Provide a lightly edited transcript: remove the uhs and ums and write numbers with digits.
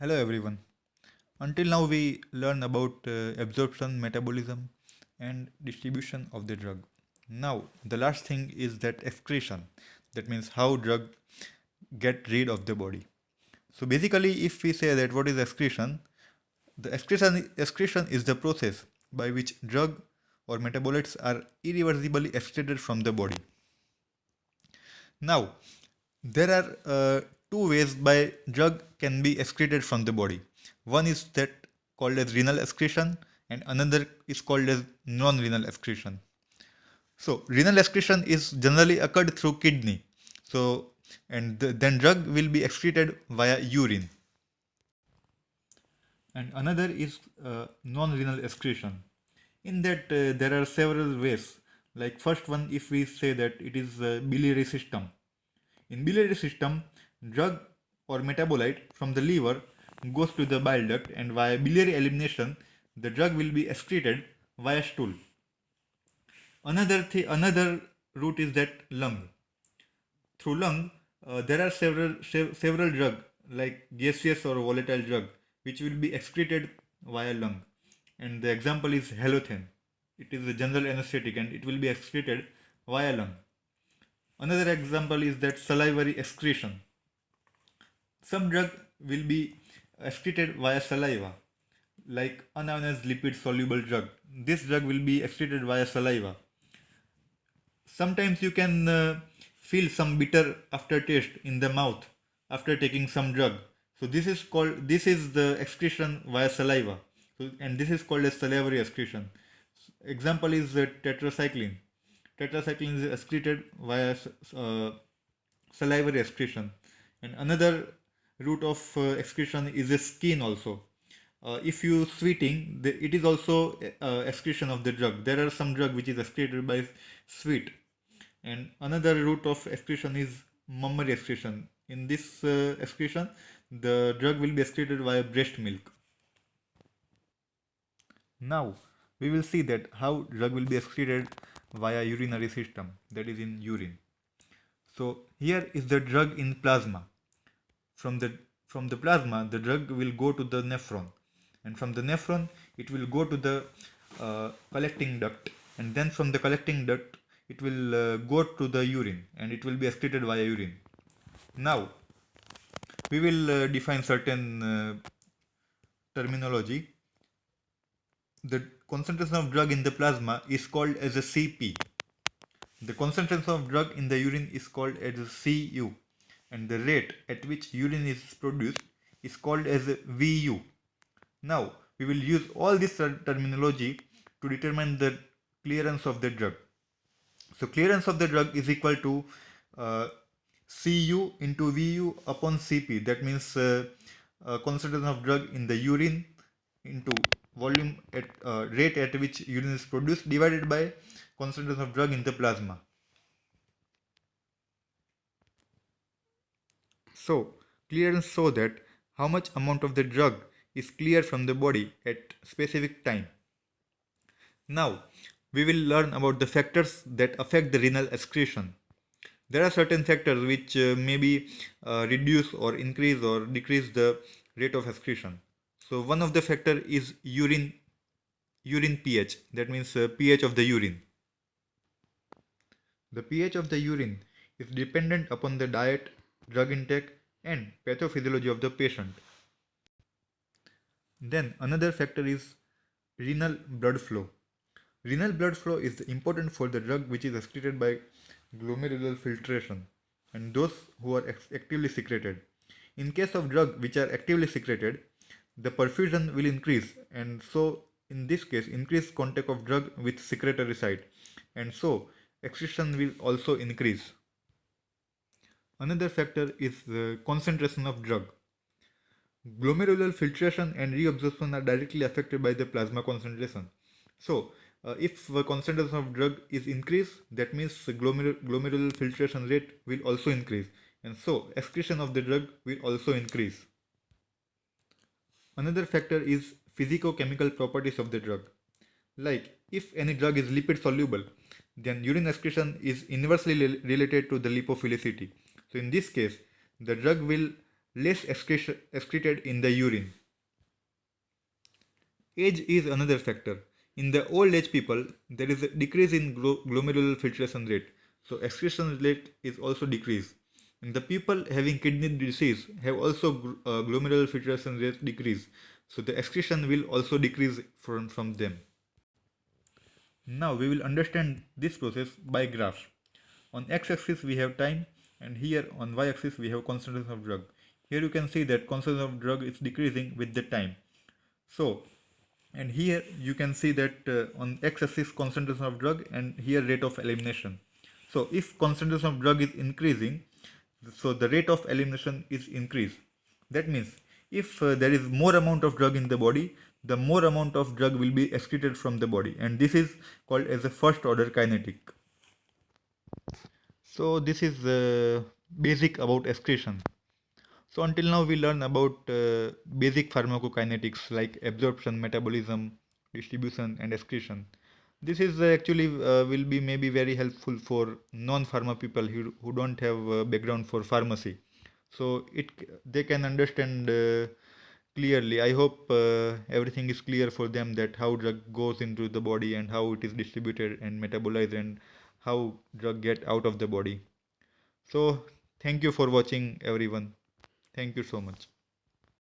Hello everyone. Until now we learned about absorption, metabolism and distribution of the drug. Now the last thing is that excretion. That means how drug get rid of the body. So basically if we say that what is excretion, the excretion is the process by which drug or metabolites are irreversibly excreted from the body. Now, there are two ways by drug can be excreted from the body. One is that called as renal excretion, and another is called as non-renal excretion. So, renal excretion is generally occurred through kidney. So, then drug will be excreted via urine. And another is non-renal excretion. In that there are several ways. Like first one, if we say that it is biliary system. In biliary system, drug or metabolite from the liver goes to the bile duct, and via biliary elimination, the drug will be excreted via stool. Another route is that lung. Through lung, there are several drug like gaseous or volatile drug which will be excreted via lung, and the example is halothane. It is a general anesthetic and it will be excreted via lung. Another example is that salivary excretion. Some drug will be excreted via saliva, like unionized lipid soluble drug. This drug will be excreted via saliva. Sometimes you can feel some bitter aftertaste in the mouth after taking some drug. So this is the excretion via saliva. So, and this is called as salivary excretion. Example is tetracycline. Tetracycline is excreted via salivary excretion. And another route of excretion is the skin also. If you sweating, it is also excretion of the drug. There are some drug which is excreted by sweat. And another route of excretion is mammary excretion. In this excretion, the drug will be excreted via breast milk. Now, we will see that how drug will be excreted via urinary system, that is in urine. So here is the drug in plasma. From the plasma, the drug will go to the nephron, and from the nephron, it will go to the collecting duct, and then from the collecting duct, it will go to the urine, and it will be excreted via urine. Now, we will define certain terminology. The concentration of drug in the plasma is called as a Cp. The concentration of drug in the urine is called as a Cu, and the rate at which urine is produced is called as a Vu. Now, we will use all this terminology to determine the clearance of the drug. So, clearance of the drug is equal to Cu into Vu upon Cp. That means concentration of drug in the urine into volume at rate at which urine is produced divided by concentration of drug in the plasma. So, clearance show that how much amount of the drug is cleared from the body at specific time. Now, we will learn about the factors that affect the renal excretion. There are certain factors which maybe reduce or increase or decrease the rate of excretion. So one of the factor is urine pH. That means pH of the urine. The pH of the urine is dependent upon the diet, drug intake, and pathophysiology of the patient. Then another factor is renal blood flow. Renal blood flow is important for the drug which is excreted by glomerular filtration and those who are actively secreted. In case of drugs which are actively secreted, the perfusion will increase, and so in this case increased contact of drug with secretory site, and so excretion will also increase. Another factor is the concentration of drug. Glomerular filtration and reabsorption are directly affected by the plasma concentration. So if the concentration of drug is increased, that means the glomerular filtration rate will also increase, and so excretion of the drug will also increase. Another factor is physicochemical properties of the drug. Like if any drug is lipid soluble, then urine excretion is inversely related to the lipophilicity. So in this case, the drug will less excreted in the urine. Age is another factor. In the old age people, there is a decrease in glomerular filtration rate. So excretion rate is also decreased. And the people having kidney disease have also glomerular filtration rate decrease. So the excretion will also decrease from them. Now we will understand this process by graphs. On x-axis we have time, and here on y-axis we have concentration of drug. Here you can see that concentration of drug is decreasing with the time. So, and here you can see that on x-axis concentration of drug, and here rate of elimination. So if concentration of drug is increasing, so the rate of elimination is increased. That means if there is more amount of drug in the body, the more amount of drug will be excreted from the body, and this is called as a first order kinetic. So this is basic about excretion. So until now we learn about basic pharmacokinetics like absorption, metabolism, distribution and excretion. This is actually will be maybe very helpful for non-pharma people who don't have background for pharmacy. So they can understand clearly. I hope everything is clear for them, that how drug goes into the body and how it is distributed and metabolized and how drug get out of the body. So thank you for watching everyone. Thank you so much.